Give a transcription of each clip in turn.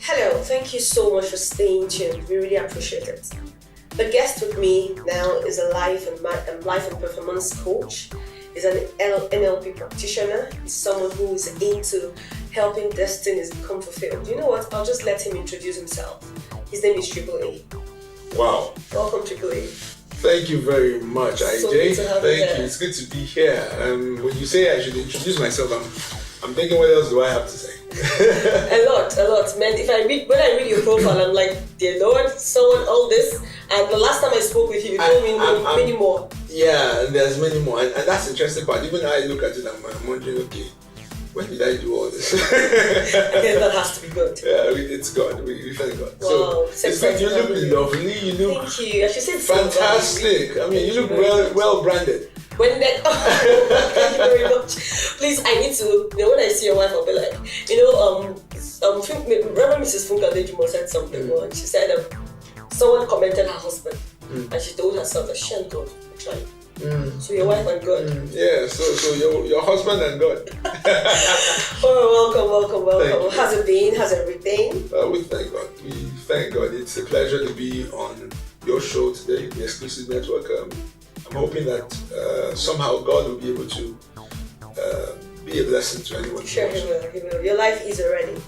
Hello, thank you so much for staying tuned. We really appreciate it. The guest with me now is a life and performance coach. He's an NLP practitioner. He's someone who is into helping destinies become fulfilled. You know what? I'll just let him introduce himself. His name is Triple A. Wow. Welcome, Triple A. Thank you very much, So IJ. good to have you Thank here. you. It's good to be here. When you say I should introduce myself, I'm thinking, what else do I have to say? A lot, man. When I read your profile, I'm like, dear Lord, someone, all this. And the last time I spoke with you told me many more. Yeah, and there's many more. And that's the interesting part. Even I look at it, I'm wondering, okay, when did I do all this? I guess that has to be good. Yeah, it's God. We thank God. Wow. So it's like you look lovely. You look Thank you. I should say fantastic. I mean, you look well branded. Thank you very much. Please, I need to, when I see your wife, I'll be like, Reverend Mrs. Funka Dejumo said something once. She said someone commented her husband, and she told herself that she and God were trying. So your wife and God. Yeah, so your husband and God. Welcome. How's it been? How's everything? We thank God. We thank God. It's a pleasure to be on your show today, the Exquisite Network. I'm hoping that somehow God will be able to be a blessing to anyone. Sure, he will. Your life is already.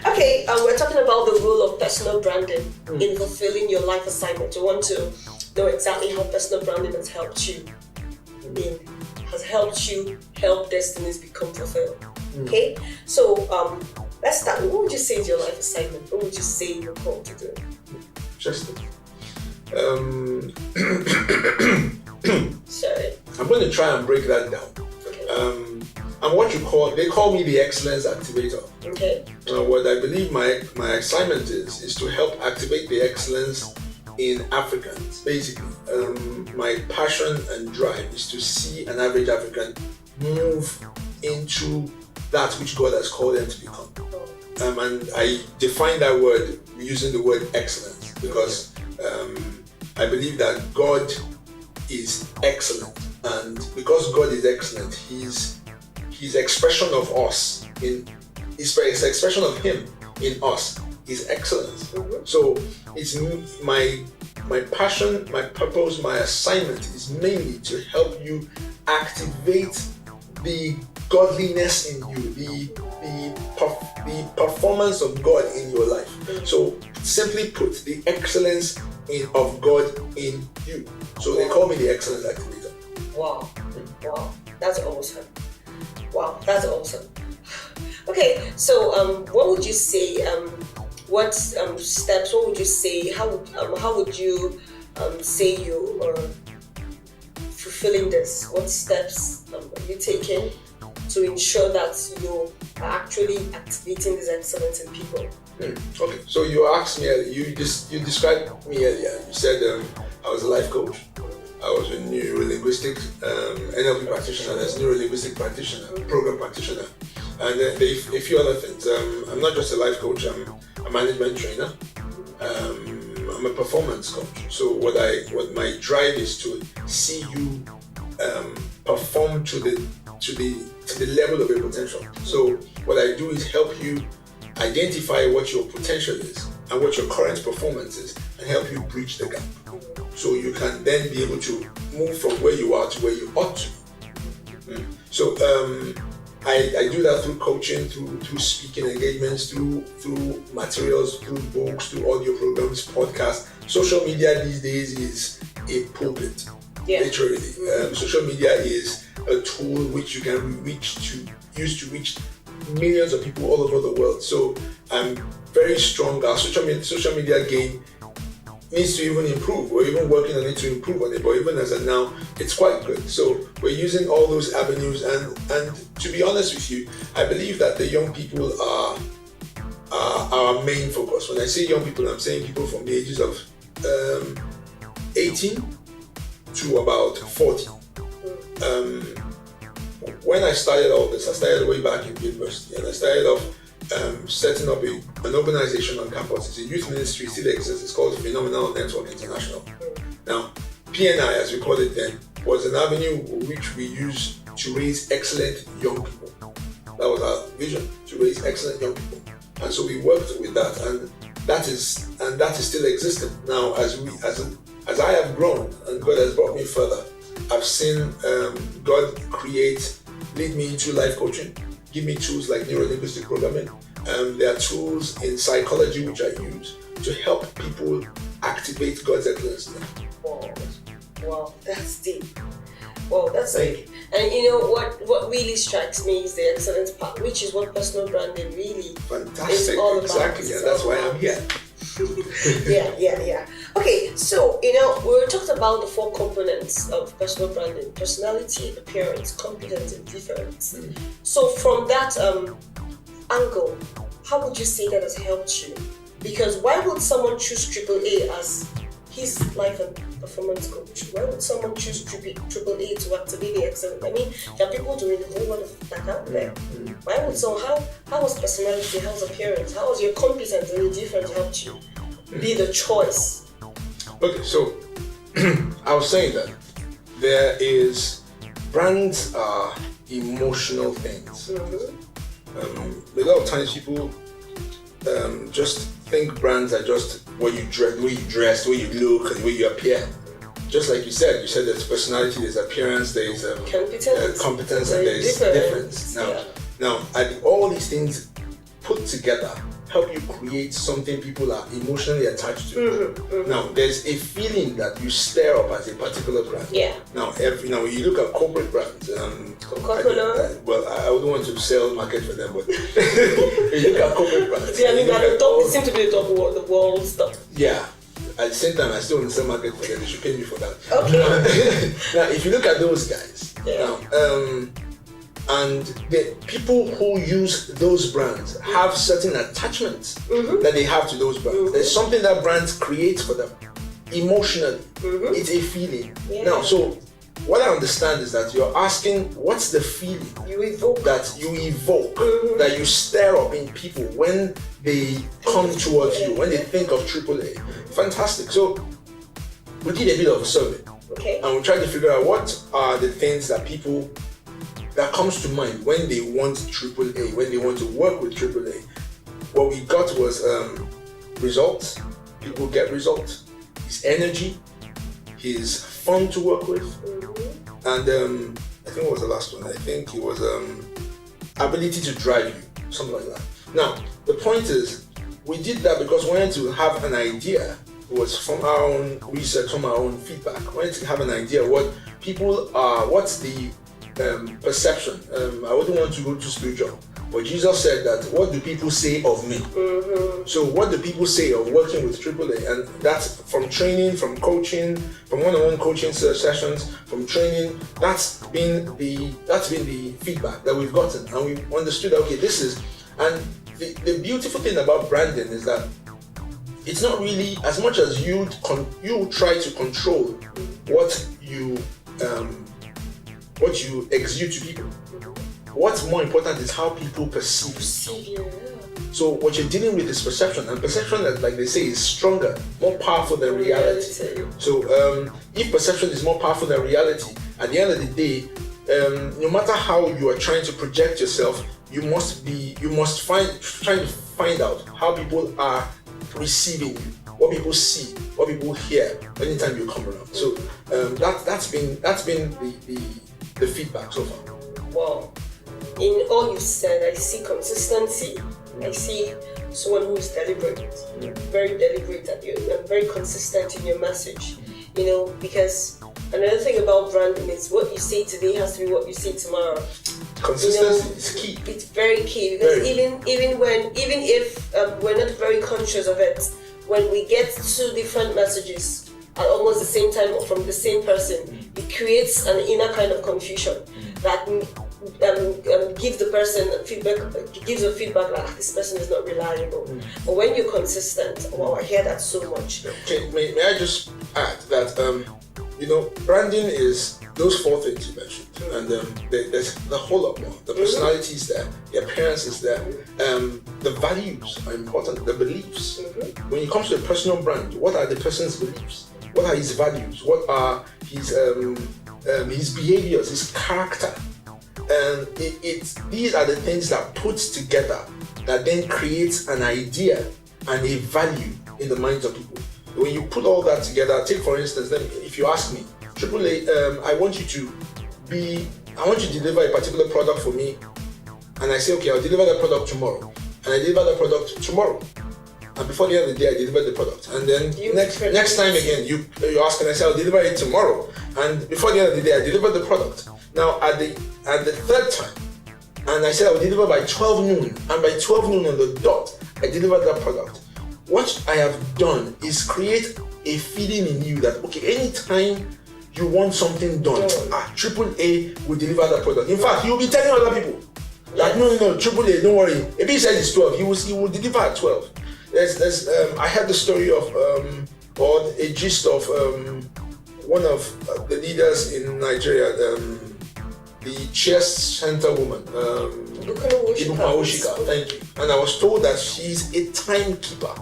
Okay, we're talking about the role of personal branding in fulfilling your life assignment. You want to know exactly how personal branding has helped you help destinies become fulfilled. Okay, so let's start. What would you say is your life assignment? What would you say you're called to do? Interesting. Sorry. I'm going to try and break that down. Okay. I'm they call me the excellence activator. Okay. What I believe my assignment is to help activate the excellence in Africans. Basically, my passion and drive is to see an average African move into that which God has called them to become. And I define that word using the word excellence because I believe that God is excellent, and because God is excellent, His expression of us His expression of Him in us is excellence. So it's my passion, my purpose, my assignment is mainly to help you activate the godliness in you, the performance of God in your life. So simply put, the excellence of God in you. So they call me the excellence activator. Wow, that's awesome. Okay, so what would you say? What steps? What would you say? How would you say you are fulfilling this? What steps are you taking to ensure that you are actually activating this excellence in people? Okay, so you asked me, you described me earlier. You said I was a life coach. I was a neuro-linguistic NLP practitioner, as neuro-linguistic practitioner, program practitioner, and a few other things. I'm not just a life coach. I'm a management trainer. I'm a performance coach. So what my drive is to see you perform to the level of your potential. So what I do is help you identify what your potential is and what your current performance is, and help you bridge the gap. So you can then be able to move from where you are to where you ought to. So I do that through coaching, through speaking engagements, through materials, through books, through audio programs, podcasts. Social media these days is a pulpit, literally. Social media is a tool which you can use to reach millions of people all over the world. So I'm very strong. Our social media game needs to even improve. We're even working on it to improve on it, but even as of now, it's quite good. So we're using all those avenues, and to be honest with you, I believe that the young people are our main focus. When I say young people, I'm saying people from the ages of 18 to about 40. When I started all this, I started way back in university, and I started off setting up an organization on campus. It's a youth ministry, still exists. It's called Phenomenal Network International. Now, PNI, as we called it then, was an avenue which we used to raise excellent young people. That was our vision, to raise excellent young people. And so we worked with that, and that is still existing. Now, as I have grown and God has brought me further, I've seen God lead me into life coaching, give me tools like neuro-linguistic programming. There are tools in psychology which I use to help people activate God's excellence. Wow, that's deep. Wow, that's like, and you know what really strikes me is the excellence part, which is what personal branding really is all about. Exactly, yeah, that's why I'm here. Yeah. Okay, so we talked about the 4 components of personal branding: personality, appearance, competence, and difference. So from that angle, how would you say that has helped you? Because why would someone choose AAA as his life and performance coach? Why would someone choose AAA to activate the excellence? I mean, there are people doing a whole lot of that out there. Why would someone, how was personality, how's appearance, how was your competence and your difference helped you be the choice? Okay, so I was saying that brands are emotional things. A lot of times people just think brands are just what you dress, the way you dress, the way you look, and the way you appear. Just like you said there's personality, there's appearance, there's competence, and there's difference. Now, all these things put together help you create something people are emotionally attached to. Now, there's a feeling that you stir up as a particular brand. Yeah. Now, when you look at corporate brands, I wouldn't want to sell market for them, but when you look at corporate brands, they seem to be the top of the world stuff. Yeah. At the same time, I still want to sell market for them. They should pay me for that. Okay. Now, if you look at those guys, and the people who use those brands have certain attachments that they have to those brands. There's something that brands create for them emotionally. It's a feeling. Now, so what I understand is that you're asking, what's the feeling that you stir up in people when they come towards you, when they think of AAA? Fantastic. So we did a bit of a survey, and we tried to figure out what are the things that comes to mind when they want AAA, when they want to work with AAA. What we got was results. People get results. His energy, his fun to work with, and I think what was the last one? I think it was ability to drive you, something like that. Now, the point is, we did that because we wanted to have an idea. It was from our own research, from our own feedback. We wanted to have an idea what people are, what's the perception. I wouldn't want to go too spiritual, but Jesus said that, what do people say of me? So what do people say of working with AAA? And that's from training, from coaching, from one-on-one coaching sessions, from training. That's been the feedback that we've gotten, and we understood that, okay, this is, and the beautiful thing about branding is that it's not really as much as you try to control what you exude to people. What's more important is how people perceive you. So what you're dealing with is perception, and perception, like they say, is stronger, more powerful than reality. So if perception is more powerful than reality, at the end of the day, no matter how you are trying to project yourself, you must try to find out how people are receiving you, what people see, what people hear anytime you come around. So that's been the feedback so far. Wow. In all you said, I see consistency. I see someone who is deliberate, very deliberate and very consistent in your message. Because another thing about branding is what you say today has to be what you say tomorrow. Consistency is key. It's very key, because even if we're not very conscious of it, when we get 2 different messages at almost the same time or from the same person, it creates an inner kind of confusion that gives the person feedback. Gives a feedback like, this person is not reliable. But when you're consistent, wow, I hear that so much. Okay, may I just add that branding is those 4 things you mentioned, and there's the whole lot more. The personality is there, the appearance is there, the values are important, the beliefs. When it comes to a personal brand, what are the person's beliefs? What are his values? What are his behaviors, his character? And these are the things that put together that then creates an idea and a value in the minds of people. When you put all that together, take for instance, then if you ask me, AAA, I want you to deliver a particular product for me, and I say, okay, I'll deliver that product tomorrow, and I deliver that product tomorrow, and before the end of the day, I deliver the product, and then next time again, you ask, and I say, I'll deliver it tomorrow, and before the end of the day, I deliver the product. Now at the third time, and I said I will deliver by 12 noon, and by 12 noon on the dot, I delivered that product. What I have done is create a feeling in you that, okay, anytime you want something done, AAA will deliver that product. In fact, you'll be telling other people that no, AAA, don't worry. If he said it's 12, he will deliver at 12. I had the story of, or a gist of one of the leaders in Nigeria, the chess center woman, Ibuka Oshika, thank you. And I was told that she's a timekeeper.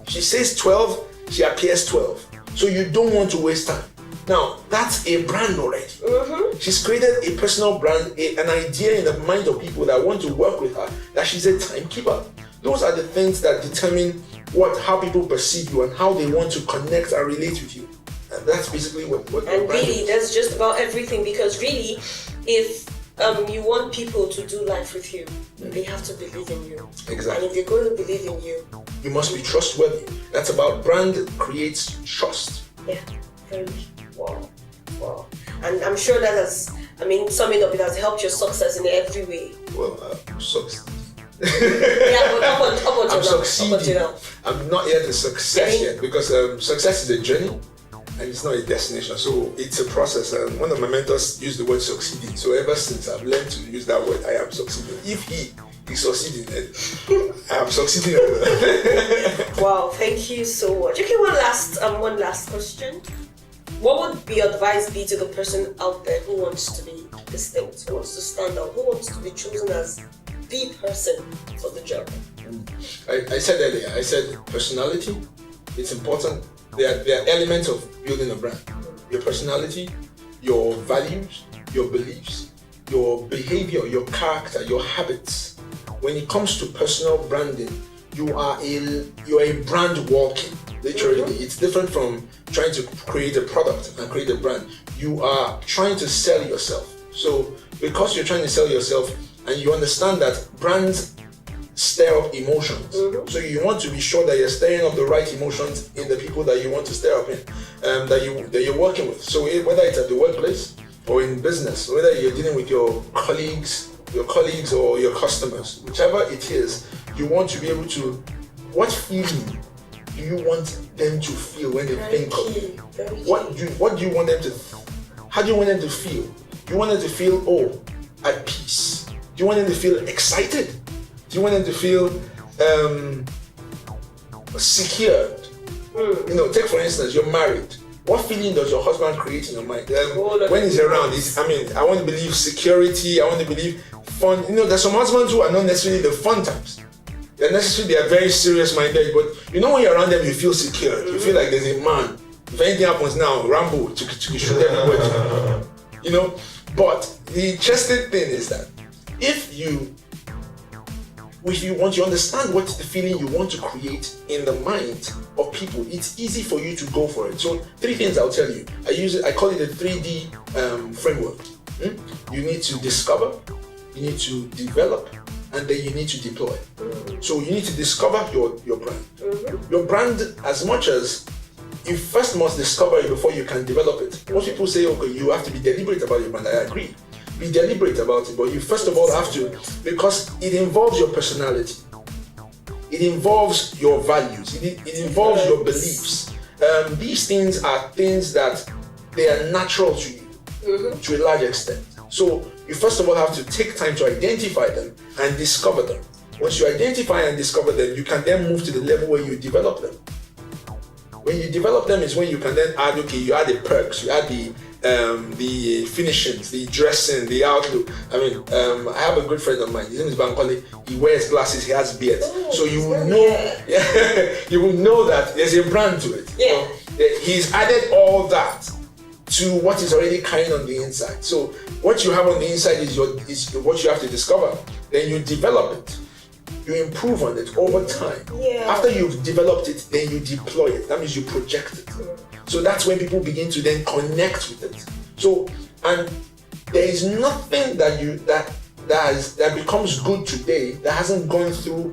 She says 12, she appears 12. So you don't want to waste time. Now, that's a brand already. Mm-hmm. She's created a personal brand, an idea in the mind of people that want to work with her, that she's a timekeeper. Those are the things that determine how people perceive you and how they want to connect and relate with you. And that's basically what and really, that's just about everything, because really, if you want people to do life with you, they have to believe in you. Exactly. And if they're going to believe in you, you must be trustworthy. That's about brand creates trust. Yeah, very wow. And I'm sure that summing up, it has helped your success in every way. Well, success. Yeah, but up until now. I'm not yet a success yet, because success is a journey and it's not a destination. So it's a process. And one of my mentors used the word succeeding. So ever since I've learned to use that word, I am succeeding. If he is succeeding, I am succeeding. Wow, thank you so much. Okay, one last question. What would your advice be to the person out there who wants to be distinct, who wants to stand out, who wants to be chosen as the person for the job? I said earlier, personality, it's important. There are elements of building a brand. Your personality, your values, your beliefs, your behavior, your character, your habits. When it comes to personal branding, you're a brand walking. Literally, mm-hmm. It's different from trying to create a product and create a brand. You are trying to sell yourself. So because you're trying to sell yourself and you understand that brands stir up emotions. Mm-hmm. So you want to be sure that you're stirring up the right emotions in the people that you want to stir up in, that you're working with. So whether it's at the workplace or in business, whether you're dealing with your colleagues or your customers, whichever it is, you want to be able to, what feeling do you want them to feel when they think of you? What do you want them to, how do you want them to feel? Do you want them to feel, at peace? Do you want them to feel excited? Do you want them to feel secured? Take for instance, you're married. What feeling does your husband create in your mind? When he's around, I want to believe security, I want to believe fun. There's some husbands who are not necessarily the fun types. They are very serious minded, but when you're around them, you feel secure. You feel like there's a man. If anything happens now, Rambo, to shoot everybody. But the interesting thing is that if you want to understand what the feeling you want to create in the mind of people, it's easy for you to go for it. So 3 things I'll tell you. I call it the 3D framework. You need to discover, you need to develop, and then you need to deploy. So you need to discover your brand. Your brand, as much as you first must discover it before you can develop it. Most people say, okay, you have to be deliberate about your brand. I agree. Be deliberate about it, but you first of all have to, because it involves your personality. It involves your values. It involves your beliefs. These things are things that they are natural to you to a large extent. So you first of all have to take time to identify them and discover them. Once you identify and discover them, you can then move to the level where you develop them. When you develop them is when you can then add, you add the perks, you add the finishings, the dressing, the outlook. I have a good friend of mine. His name is Bankole. He wears glasses. He has beard. So you will know. You will know that there's a brand to it. Yeah. He's added all that to what is already carrying on the inside. So what you have on the inside is what you have to discover. Then you develop it. you improve on it over time. Yeah. After you've developed it, then you deploy it. That means you project it. So that's when people begin to then connect with it. So, and there is nothing that becomes good today that hasn't gone through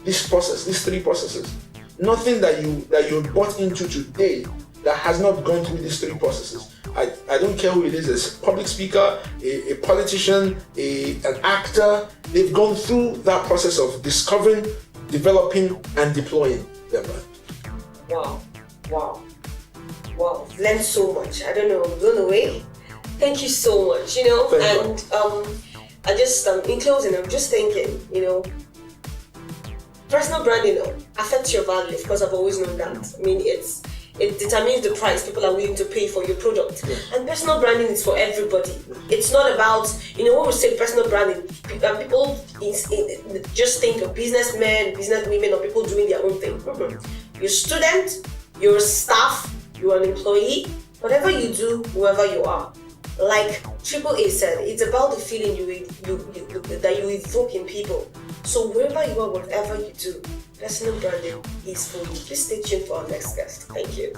these 3 processes. Nothing that you're bought into today that has not gone through these 3 processes. I don't care who it is, a public speaker, a politician, an actor. They've gone through that process of discovering, developing, and deploying their brand. Wow. Learned so much. I don't know, I'm blown away. Thank you so much. I just in closing, I'm just thinking, personal branding affects your value. Of course, I've always known that. I mean, it determines the price people are willing to pay for your product. Yes. And personal branding is for everybody. It's not about, when we say personal branding, people just think of businessmen, businesswomen, or people doing their own thing. You're a student, you're a staff, you're an employee, whatever you do, whoever you are. Like Triple A said, it's about the feeling that you evoke in people. So wherever you are, whatever you do, personal branding is for you. Please stay tuned for our next guest. Thank you.